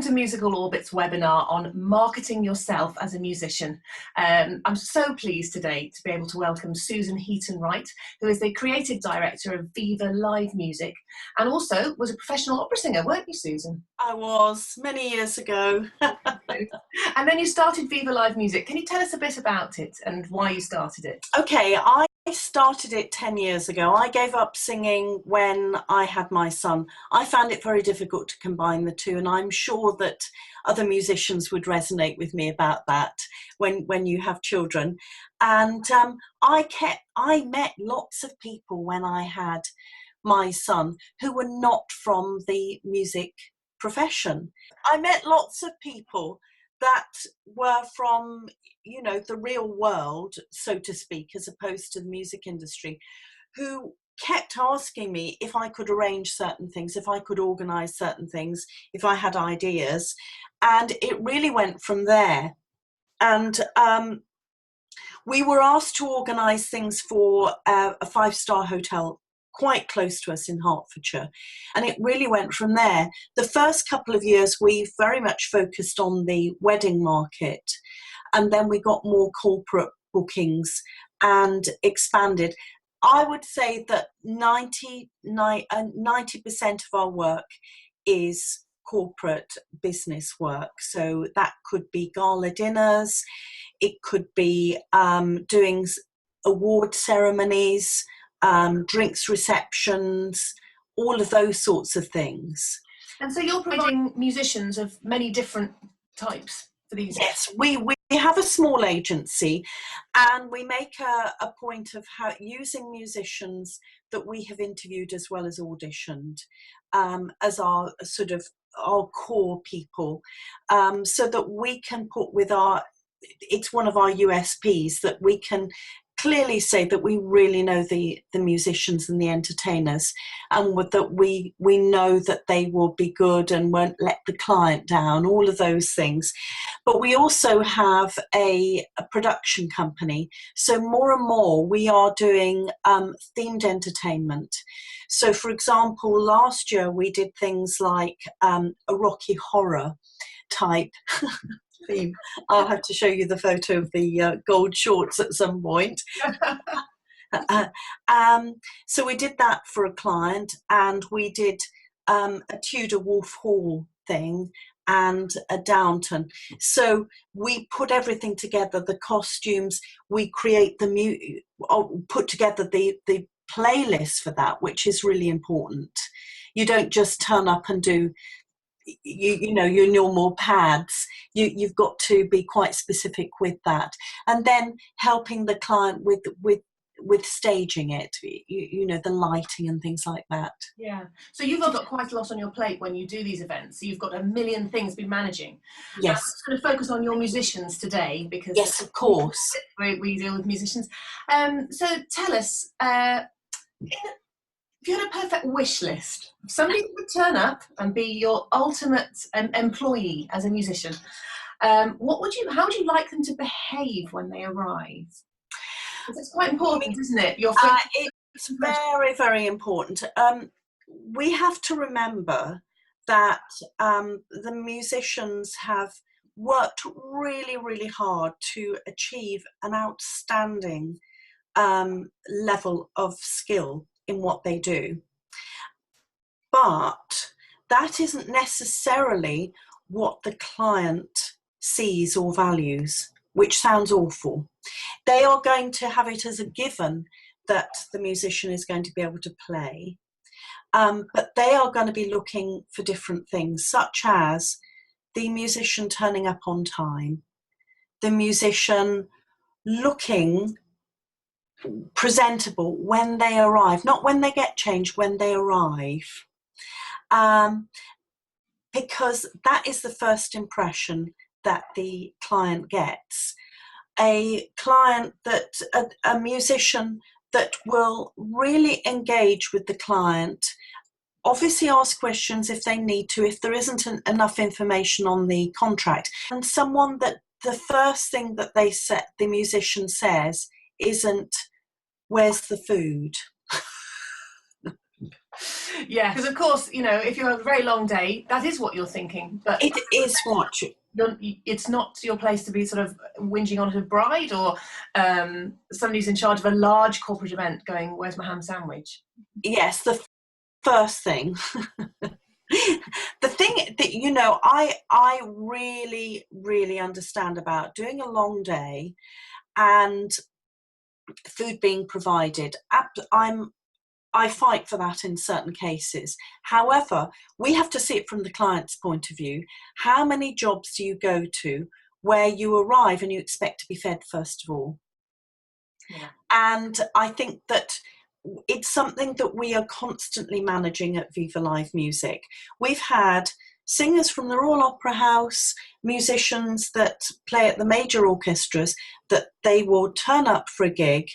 to Musical Orbit's webinar on marketing yourself as a musician. I'm so pleased today to be able to welcome Susan Heaton Wright, who is the creative director of Viva Live Music and also was a professional opera singer, weren't you, Susan? I was, many years ago. And then you started Viva Live Music. Can you tell us a bit about it and why you started it? Okay, I started it 10 years ago. I gave up singing when I had my son. I found it very difficult to combine the two, and I'm sure that other musicians would resonate with me about that when you have children. And I met lots of people when I had my son who were not from the music profession. I met lots of people that were from, you know, the real world, so to speak, as opposed to the music industry, who kept asking me if I could arrange certain things, if I could organise certain things, if I had ideas. And it really went from there. And we were asked to organise things for a five-star hotel quite close to us in Hertfordshire, and it really went from there. The first couple of years we very much focused on the wedding market, and then we got more corporate bookings and expanded. I would say that 90% of our work is corporate business work. So that could be gala dinners, it could be doing award ceremonies, drinks receptions, all of those sorts of things. And so you're providing musicians of many different types for these? Yes, we have a small agency, and we make a point of using musicians that we have interviewed as well as auditioned as our sort of our core people, so that we can put with it's one of our USPs that we can clearly say that we really know the musicians and the entertainers, and that we know that they will be good and won't let the client down, all of those things. But we also have a production company, so more and more we are doing themed entertainment. So for example, last year we did things like a Rocky Horror type theme. I'll have to show you the photo of the gold shorts at some point. So we did that for a client, and we did a Tudor Wolf Hall thing and a Downton. So we put everything together, the costumes, we create put together the playlist for that, which is really important. You don't just turn up and do you know your normal pads. You've got to be quite specific with that, and then helping the client with staging it, you know, the lighting and things like that. Yeah, so you've got quite a lot on your plate when you do these events, so you've got a million things to be managing. Yes. I'm just going to focus on your musicians today, because yes, of course, we deal with musicians. So tell us, if you had a perfect wish list, if somebody would turn up and be your ultimate employee as a musician, how would you like them to behave when they arrive? Because it's quite important, isn't it? It's very, very important. We have to remember that the musicians have worked really, really hard to achieve an outstanding level of skill in what they do. But that isn't necessarily what the client sees or values, which sounds awful. They are going to have it as a given that the musician is going to be able to play, but they are going to be looking for different things, such as the musician turning up on time, the musician looking presentable when they arrive, not when they get changed, when they arrive, because that is the first impression that the client gets. A musician that will really engage with the client, obviously ask questions if they need to, if there isn't enough information on the contract, and someone that the first thing that the musician says isn't, "Where's the food?" Yeah, because of course, you know, if you have a very long day, that is what you're thinking. But It is what it's not your place to be sort of whinging on a bride or somebody who's in charge of a large corporate event going, where's my ham sandwich? yes, the first thing. The thing that, you know, I really, really understand about doing a long day and food being provided. I fight for that in certain cases. However, we have to see it from the client's point of view. How many jobs do you go to where you arrive and you expect to be fed first of all? Yeah. And I think that it's something that we are constantly managing at Viva Live Music. We've had singers from the Royal Opera House, musicians that play at the major orchestras, that they will turn up for a gig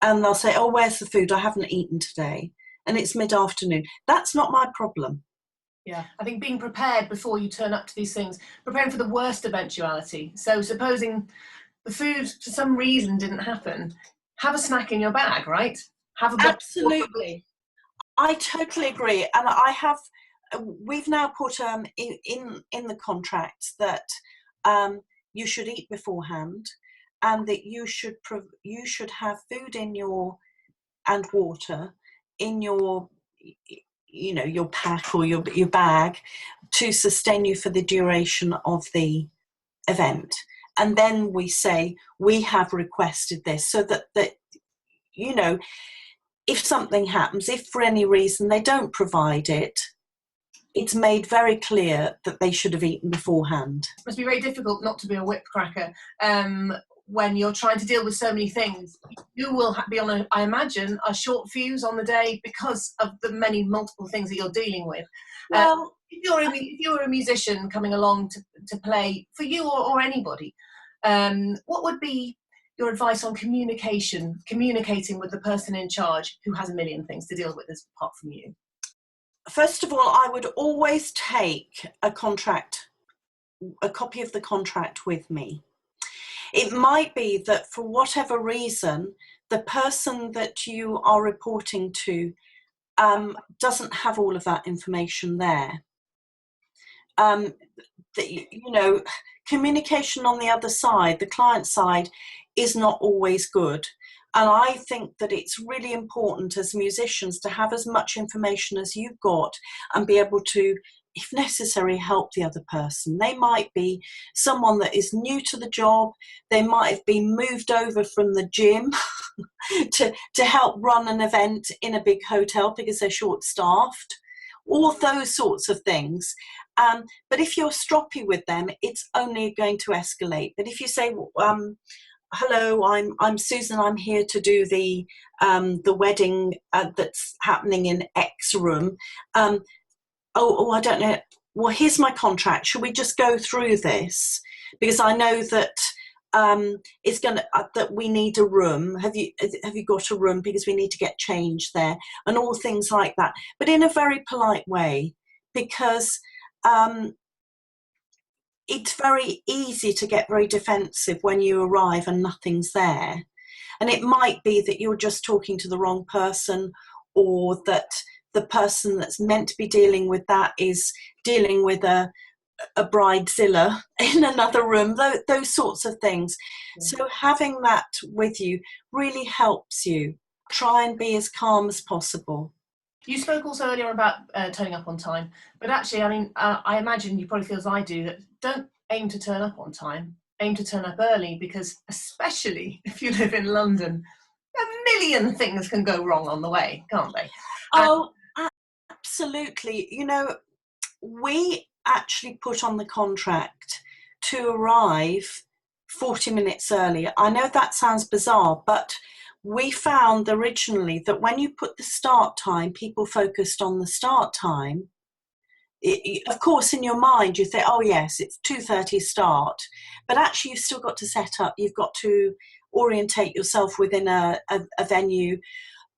and they'll say, oh, where's the food? I haven't eaten today. And it's mid-afternoon. That's not my problem. Yeah, I think being prepared before you turn up to these things, preparing for the worst eventuality. So supposing the food for some reason didn't happen, have a snack in your bag, right? Have a bottle of water. Absolutely. I totally agree. And we've now put in the contract that you should eat beforehand, and that you should have food in your and water in your, you know, your pack or your bag to sustain you for the duration of the event. And then we say we have requested this, so that you know, if something happens, if for any reason they don't provide it, it's made very clear that they should have eaten beforehand. It must be very difficult not to be a whipcracker when you're trying to deal with so many things. You will be on, I imagine, a short fuse on the day because of the many multiple things that you're dealing with. Well, if you're a musician coming along to play for you or anybody, what would be your advice on communicating with the person in charge who has a million things to deal with apart from you? First of all, I would always take a copy of the contract with me. It might be that for whatever reason, the person that you are reporting to doesn't have all of that information there. You know, communication on the other side, the client side, is not always good. And I think that it's really important as musicians to have as much information as you've got and be able to, if necessary, help the other person. They might be someone that is new to the job. They might have been moved over from the gym to help run an event in a big hotel because they're short-staffed. All those sorts of things. But if you're stroppy with them, it's only going to escalate. But if you say, hello, I'm Susan. I'm here to do the wedding that's happening in X room. I don't know. Well, here's my contract. Should we just go through this? Because I know that it's gonna that we need a room. Have you got a room? Because we need to get changed there, and all things like that. But in a very polite way, because it's very easy to get very defensive when you arrive and nothing's there. And it might be that you're just talking to the wrong person, or that the person that's meant to be dealing with that is dealing with a bridezilla in another room, those sorts of things. Yeah. So having that with you really helps you. Try and be as calm as possible. You spoke also earlier about turning up on time, but actually, I mean, I imagine you probably feel as I do, that don't aim to turn up on time, aim to turn up early, because especially if you live in London, a million things can go wrong on the way, can't they? Oh, absolutely. You know, we actually put on the contract to arrive 40 minutes early. I know that sounds bizarre, but we found originally that when you put the start time, people focused on the start time. Of course, in your mind, you think, oh, yes, it's 2:30 start. But actually, you've still got to set up. You've got to orientate yourself within a venue.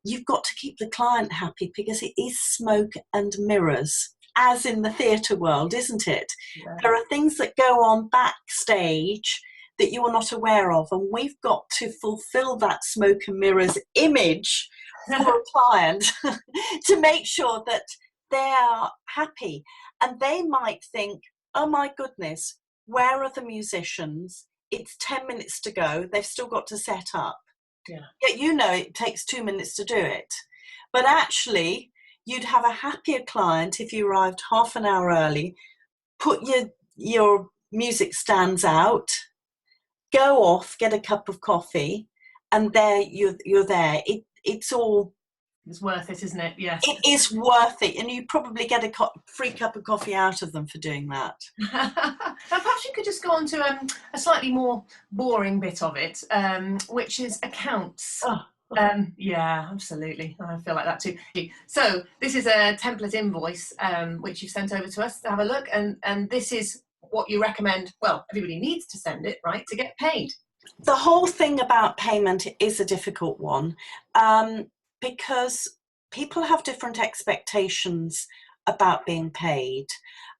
You've got to keep the client happy, because it is smoke and mirrors, as in the theatre world, isn't it? Yeah. There are things that go on backstage that you are not aware of, and we've got to fulfill that smoke and mirrors image for a client to make sure that they are happy. And they might think, oh my goodness, where are the musicians? It's 10 minutes to go. They've still got to set up. Yeah. Yet you know it takes 2 minutes to do it. But actually, you'd have a happier client if you arrived half an hour early, put your music stands out, go off, get a cup of coffee, and there you're there. It's worth it, isn't it? Yes. It is worth it, and you probably get a free cup of coffee out of them for doing that. Now, perhaps you could just go on to a slightly more boring bit of it, which is accounts. Yeah, absolutely. I feel like that too. So this is a template invoice which you've sent over to us to have a look, and this is what you recommend. Well, everybody needs to send it, right, to get paid. The whole thing about payment is a difficult one. Because people have different expectations about being paid.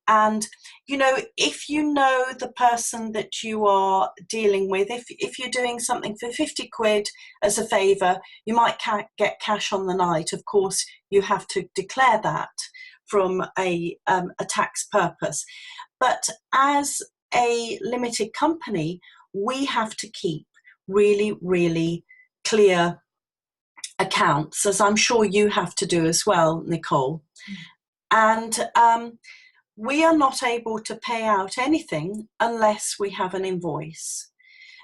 And, you know, if you know the person that you are dealing with, if you're doing something for 50 quid as a favour, you might get cash on the night. Of course, you have to declare that from a tax purpose. But as a limited company, we have to keep really, really clear accounts, as I'm sure you have to do as well, Nicole. And we are not able to pay out anything unless we have an invoice.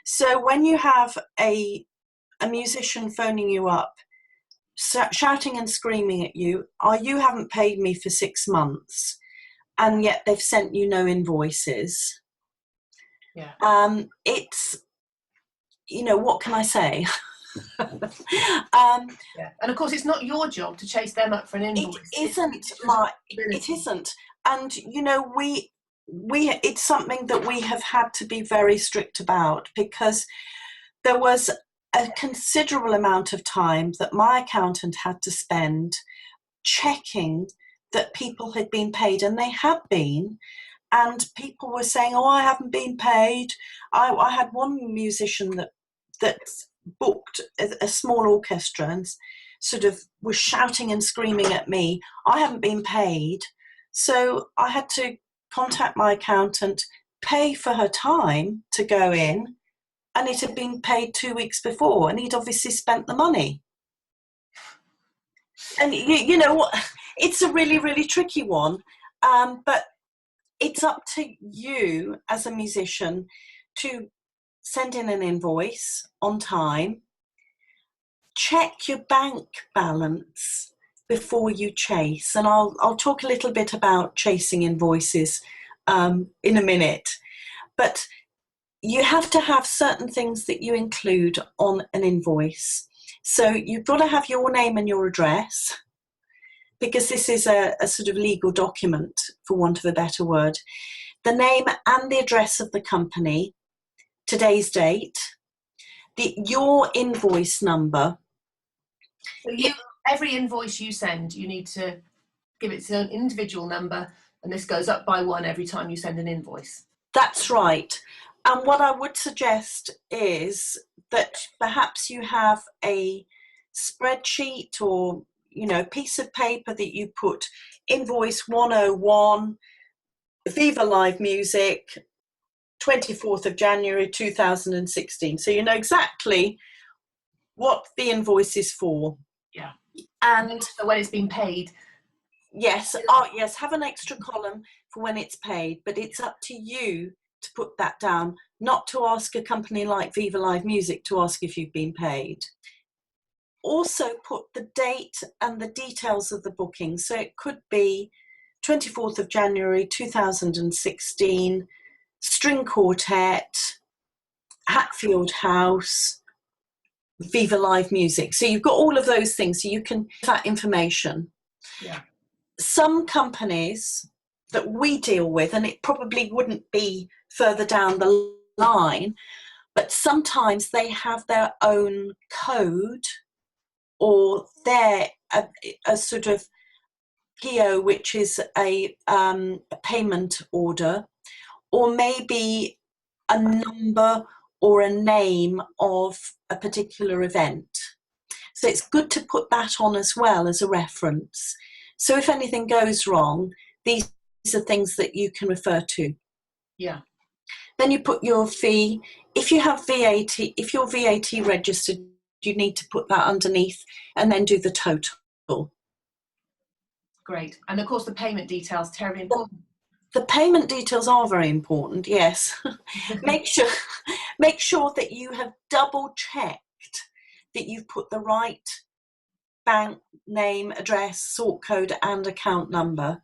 So when you have a musician phoning you up, shouting and screaming at you, you haven't paid me for 6 months, and yet they've sent you no invoices. Yeah. It's, you know, what can I say? Yeah. And of course, it's not your job to chase them up for an invoice. It isn't. And you know, we it's something that we have had to be very strict about, because there was a considerable amount of time that my accountant had to spend checking that people had been paid, and they had been. And people were saying, "Oh, I haven't been paid." I had one musician that booked a small orchestra and sort of was shouting and screaming at me, "I haven't been paid." So I had to contact my accountant, pay for her time to go in, and it had been paid 2 weeks before, and he'd obviously spent the money. And you know what, it's a really, really tricky one, but it's up to you as a musician to send in an invoice on time, check your bank balance before you chase. And I'll talk a little bit about chasing invoices in a minute. But you have to have certain things that you include on an invoice. So you've got to have your name and your address, because this is a sort of legal document, for want of a better word. The name and the address of the company, today's date, your invoice number. So every invoice you send, you need to give its own individual number, and this goes up by 1 every time you send an invoice. That's right. And what I would suggest is that perhaps you have a spreadsheet or, you know, piece of paper that you put invoice 101, Viva Live Music, 24th of January 2016. So you know exactly what the invoice is for. Yeah. And so when it's been paid. Yes, yes, have an extra column for when it's paid, but it's up to you to put that down, not to ask a company like Viva Live Music to ask if you've been paid. Also put the date and the details of the booking. So it could be 24th of January 2016, string quartet, Hatfield House, Viva Live Music. So you've got all of those things, so you can give that information. Yeah. Some companies that we deal with, and it probably wouldn't be further down the line, but sometimes they have their own code, or they're a sort of PO, which is a payment order, or maybe a number or a name of a particular event. So it's good to put that on as well as a reference. So if anything goes wrong, these are things that you can refer to. Yeah. Then you put your fee. If you have VAT, if you're VAT registered, you need to put that underneath and then do the total. Great. And of course, the payment details, terribly important. The payment details are very important, yes. Make sure that you have double checked that you've put the right bank name, address, sort code and account number.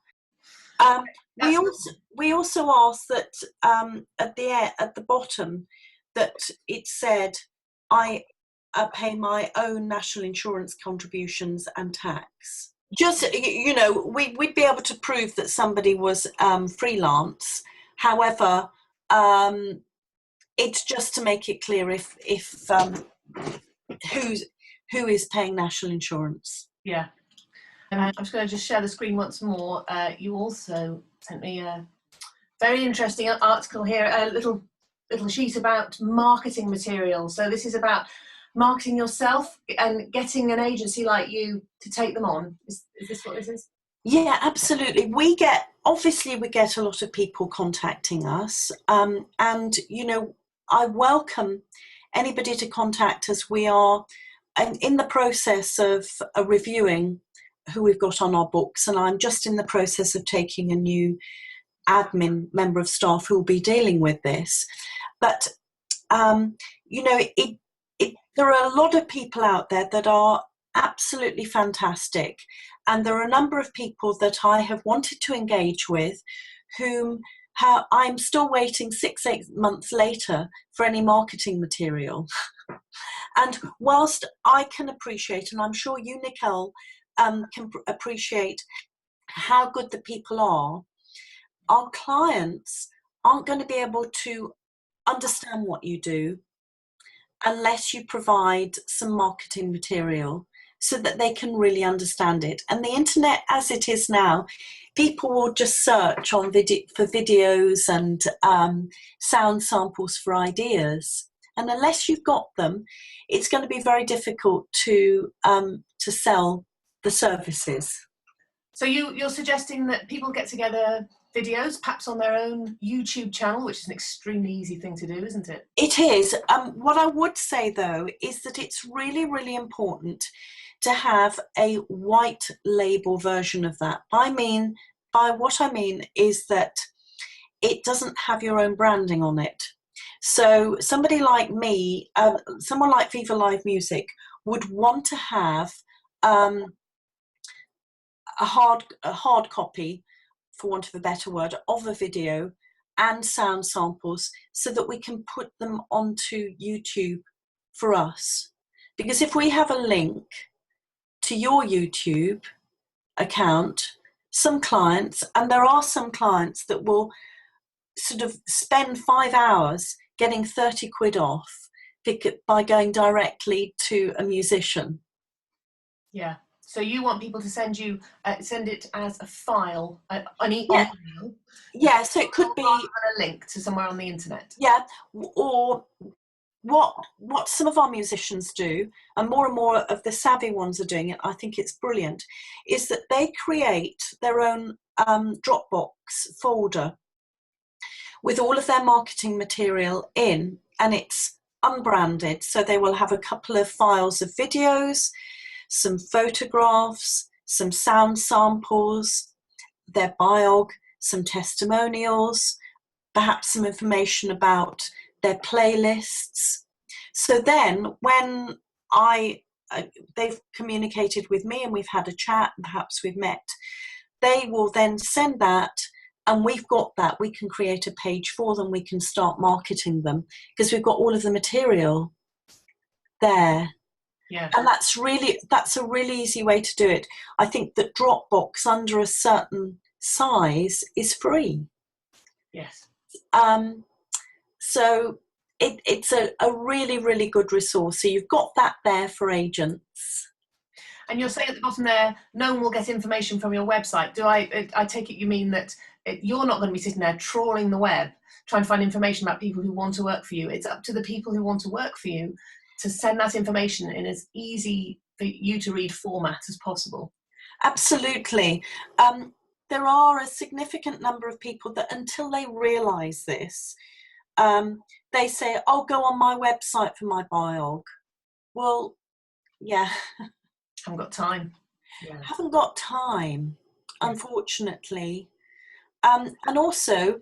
We also asked that at the bottom that it said, I pay my own national insurance contributions and tax. Just, you know, we'd be able to prove that somebody was freelance. However, it's just to make it clear if who is paying national insurance. Yeah. I'm just going to just share the screen once more. You also sent me a very interesting article here, a little sheet about marketing material. So this is about marketing yourself and getting an agency like you to take them on. Is this what this is? Yeah, absolutely. We get a lot of people contacting us, and you know, I welcome anybody to contact us. We are in the process of reviewing who we've got on our books, and I'm just in the process of taking a new admin member of staff who will be dealing with this. But you know, there are a lot of people out there that are absolutely fantastic, and there are a number of people that I have wanted to engage with whom I'm still waiting 6-8 months later for any marketing material. And whilst I can appreciate, and I'm sure you, Nicole, can appreciate how good the people are, our clients aren't going to be able to understand what you do unless you provide some marketing material so that they can really understand it. And the internet as it is now, people will just search on for videos and sound samples for ideas. And unless you've got them, it's going to be very difficult to sell the services. So you're suggesting that people get together videos, perhaps on their own YouTube channel, which is an extremely easy thing to do, isn't it? It is. What I would say, though, is that it's really, really important to have a white label version of that. By what I mean is that it doesn't have your own branding on it. So somebody like me, someone like Viva Live Music would want to have a hard copy, for want of a better word, of a video and sound samples so that we can put them onto YouTube for us. Because if we have a link to your YouTube account, some clients, and there are some clients that will sort of spend 5 hours getting 30 quid off by going directly to a musician. Yeah. So you want people to send it as a file, an email. Yeah, so it could be a link to somewhere on the internet. Yeah, or what some of our musicians do, and more of the savvy ones are doing it, I think it's brilliant, is that they create their own Dropbox folder with all of their marketing material in, and it's unbranded. So they will have a couple of files of videos, some photographs, some sound samples, their biog, some testimonials, perhaps some information about their playlists. So then when they've communicated with me and we've had a chat and perhaps we've met, they will then send that, and we've got that. We can create a page for them. We can start marketing them because we've got all of the material there. Yeah. And that's a really easy way to do it. I think that Dropbox under a certain size is free. Yes. So it's a really, really good resource. So you've got that there for agents. And you're saying at the bottom there, no one will get information from your website. Do I take it you mean that you're not going to be sitting there trawling the web, trying to find information about people who want to work for you? It's up to the people who want to work for you to send that information in as easy for you to read format as possible. Absolutely. There are a significant number of people that until they realise this, they say, oh, go on my website for my biog. Well, yeah. Haven't got time. Yeah. Haven't got time, unfortunately. And also,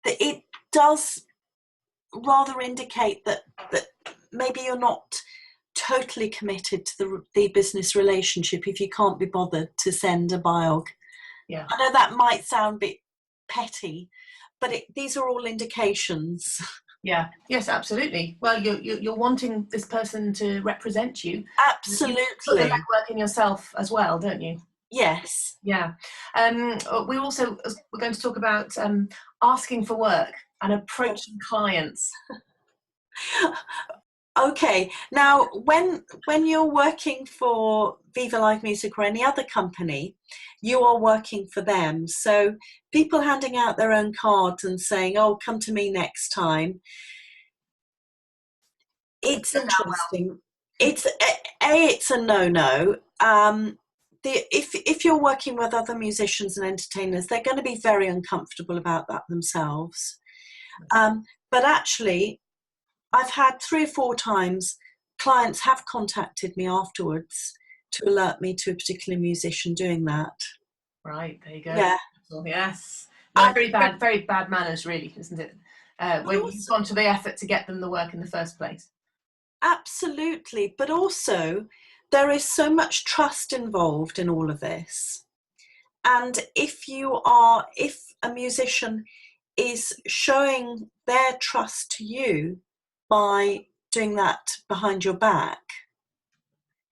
it does rather indicate that maybe you're not totally committed to the business relationship if you can't be bothered to send a biog. Yeah. I know that might sound a bit petty, but these are all indications. Yeah. Yes, absolutely. Well, you're wanting this person to represent you. Absolutely. You put the legwork in yourself as well, don't you? Yes. Yeah. We're going to talk about asking for work and approaching clients. Okay. Now, when you're working for Viva Live Music or any other company, you are working for them. So people handing out their own cards and saying, "Oh, come to me next time." It's interesting. It's a no-no. If you're working with other musicians and entertainers, they're going to be very uncomfortable about that themselves. But actually, I've had 3 or 4 times clients have contacted me afterwards to alert me to a particular musician doing that. Right, there you go. Yeah. Yes. No, very bad manners, really, isn't it? When you've gone to the effort to get them the work in the first place. Absolutely. But also, there is so much trust involved in all of this. And if a musician is showing their trust to you by doing that behind your back,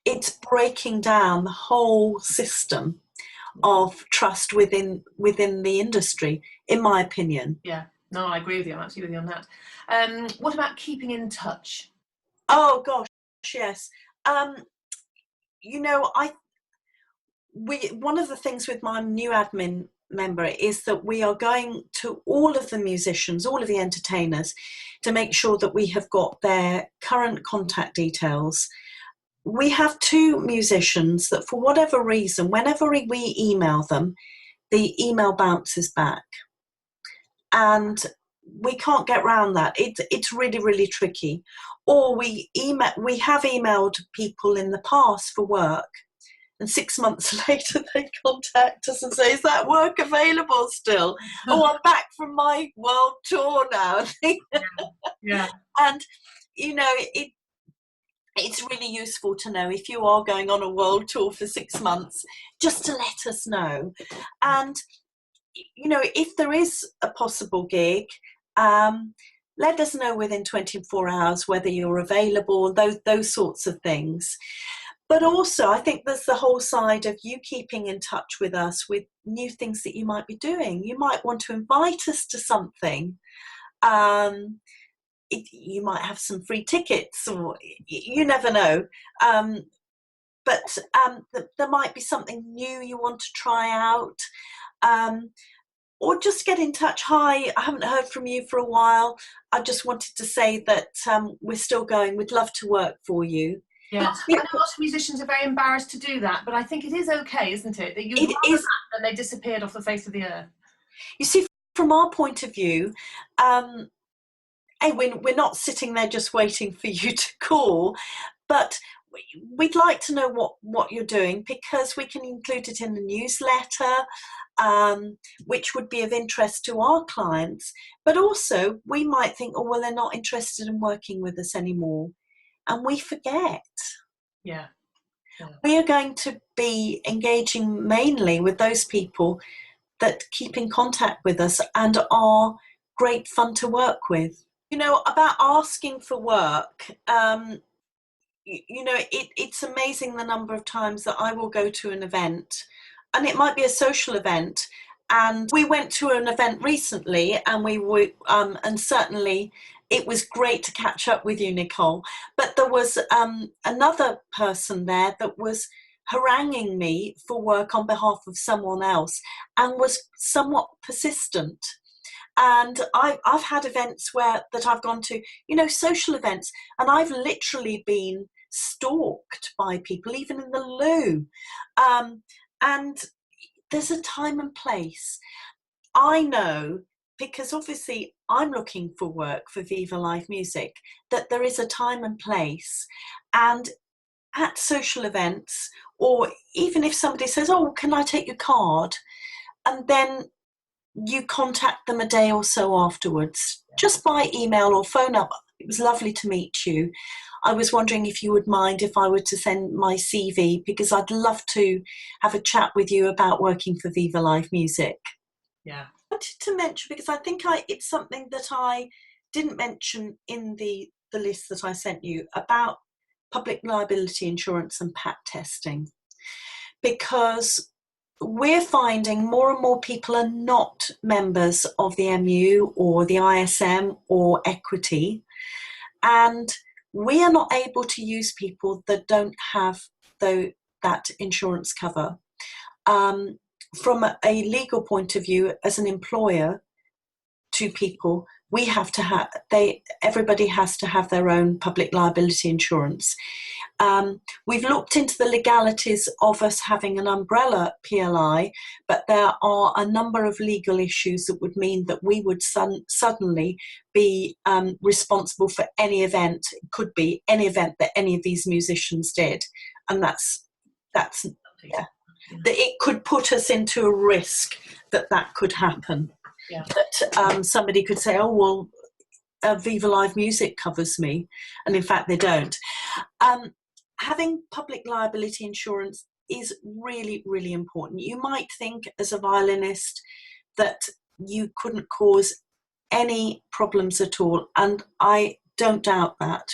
it's breaking down the whole system of trust within the industry, in my opinion. Yeah, no, I agree with you. I'm absolutely with you on that. What about keeping in touch? Oh gosh, yes. One of the things with my new admin member is that we are going to all of the musicians, all of the entertainers, to make sure that we have got their current contact details. We have 2 musicians that, for whatever reason, whenever we email them, the email bounces back. And we can't get around that. It's really, really tricky. Or we have emailed people in the past for work, and 6 months later they contact us and say, is that work available still? Oh, I'm back from my world tour now. Yeah. And, it's really useful to know if you are going on a world tour for 6 months, just to let us know. And, if there is a possible gig, let us know within 24 hours whether you're available, those sorts of things. But also, I think there's the whole side of you keeping in touch with us with new things that you might be doing. You might want to invite us to something. You might have some free tickets, or you never know. But there might be something new you want to try out. Or just get in touch. Hi, I haven't heard from you for a while. I just wanted to say that we're still going. We'd love to work for you. Yeah, I know lots of musicians are very embarrassed to do that, but I think it is okay, isn't it? That you'd rather that than they disappeared off the face of the earth. You see, from our point of view, hey, we're not sitting there just waiting for you to call, but we'd like to know what you're doing, because we can include it in the newsletter, which would be of interest to our clients. But also, we might think, oh, well, they're not interested in working with us anymore. And we forget. Yeah. We are going to be engaging mainly with those people that keep in contact with us and are great fun to work with. About asking for work, it's amazing the number of times that I will go to an event, and it might be a social event. And we went to an event recently, and we were, and certainly it was great to catch up with you, Nicole. But there was another person there that was haranguing me for work on behalf of someone else, and was somewhat persistent. And I've had events that I've gone to, social events, and I've literally been stalked by people, even in the loo. And there's a time and place. I know, because obviously I'm looking for work for Viva Live Music, that there is a time and place. And at social events, or even if somebody says, oh, can I take your card? And then you contact them a day or so afterwards, just by email or phone up. It was lovely to meet you. I was wondering if you would mind if I were to send my CV, because I'd love to have a chat with you about working for Viva Live Music. Yeah. I wanted to mention, because I think it's something that I didn't mention in the list that I sent you, about public liability insurance and PAT testing, because we're finding more and more people are not members of the MU or the ISM or Equity, and we are not able to use people that don't have that insurance cover. From a legal point of view, as an employer to people, we have to have, everybody has to have their own public liability insurance. We've looked into the legalities of us having an umbrella PLI, but there are a number of legal issues that would mean that we would suddenly be responsible for any event. It could be any event that any of these musicians did, and that's yeah. That it could put us into a risk that could happen. Yeah. That somebody could say, oh, well, Viva Live Music covers me, and in fact they don't. Having public liability insurance is really, really important. You might think as a violinist that you couldn't cause any problems at all, and I don't doubt that.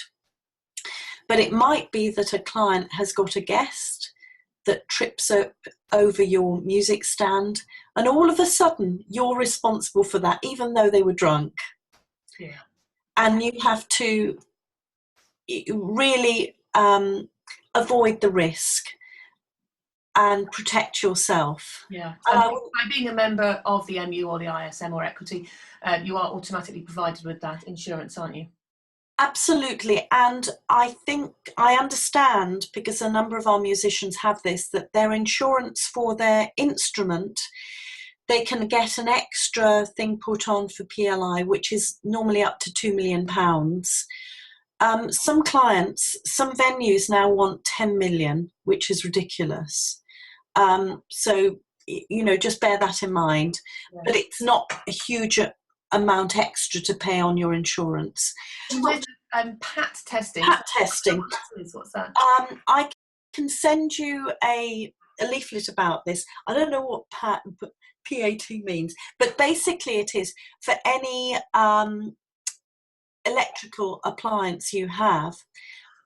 But it might be that a client has got a guest that trips up over your music stand, and all of a sudden you're responsible for that, even though they were drunk. Yeah. And you have to really avoid the risk and protect yourself. Yeah. And by being a member of the MU or the ISM or Equity, you are automatically provided with that insurance, aren't you? Absolutely. And I think I understand, because a number of our musicians have this, that their insurance for their instrument, they can get an extra thing put on for PLI, which is normally up to £2 million. Some clients, some venues now want 10 million, which is ridiculous. So, just bear that in mind. Yeah. But it's not a huge amount extra to pay on your insurance. PAT testing. PAT testing. What's that? I can send you a leaflet about this. I don't know what PAT means, but basically it is for any electrical appliance you have.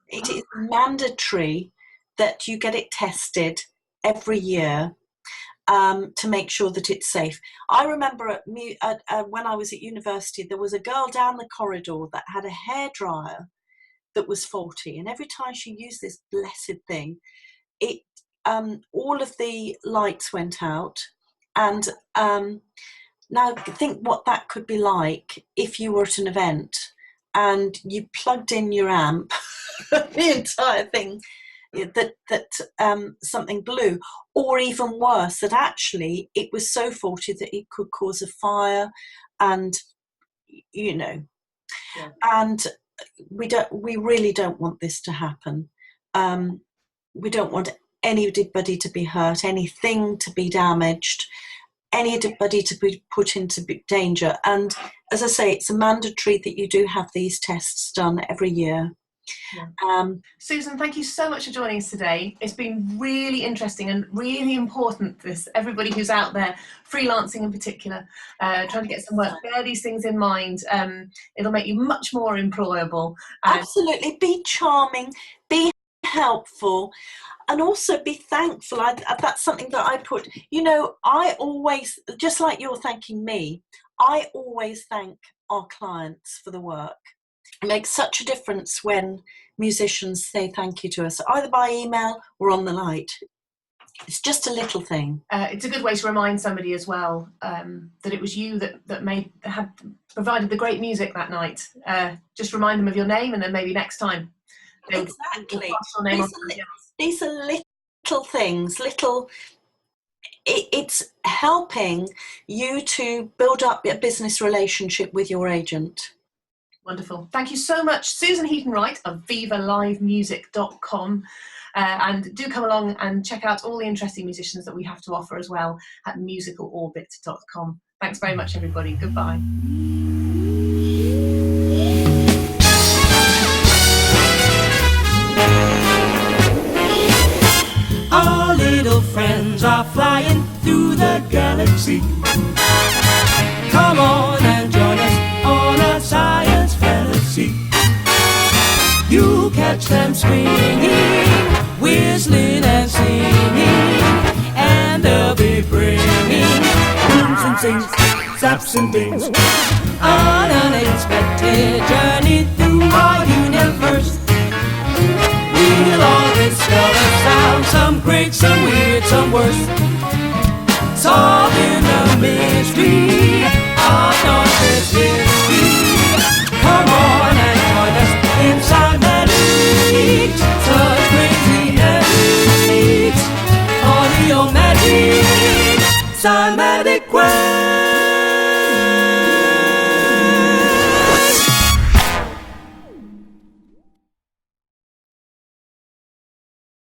It is mandatory that you get it tested every year to make sure that it's safe. I remember when I was at university, there was a girl down the corridor that had a hairdryer that was faulty, and every time she used this blessed thing, it all of the lights went out. And now think what that could be like if you were at an event and you plugged in your amp, the entire thing, that something blew, or even worse, that actually it was so faulty that it could cause a fire, and and we really don't want this to happen. We don't want anybody to be hurt, anything to be damaged, anybody to be put into danger. And as I say, it's mandatory that you do have these tests done every year. Yeah. Susan, thank you so much for joining us today. It's been really interesting and really important, this everybody who's out there freelancing in particular, trying to get some work. Bear these things in mind. It'll make you much more employable. Absolutely. Be charming, be helpful, and also be thankful. That's something that I put, I always, just like you're thanking me, I always thank our clients for the work. It makes such a difference when musicians say thank you to us, either by email or on the night. It's just a little thing. It's a good way to remind somebody as well that it was you that had provided the great music that night. Just remind them of your name, and then maybe next time They'll Exactly. pass your name on to somebody else. These are little things, it's helping you to build up a business relationship with your agent. Wonderful. Thank you so much, Susan Heaton Wright of VivaLiveMusic.com. And do come along and check out all the interesting musicians that we have to offer as well at musicalorbit.com. Thanks very much, everybody. Goodbye. Our little friends are flying through the galaxy. Come on and join us on a science fantasy. You'll catch them swinging, whistling and singing, and they'll be bringing booms and things, zaps and things, on an unexpected journey through our universe. We'll all discover sound, some great, some weird, some worse, solving the mystery of North's history. Come on and join us inside magic, such crazy magic, audio magic, cymatic quest.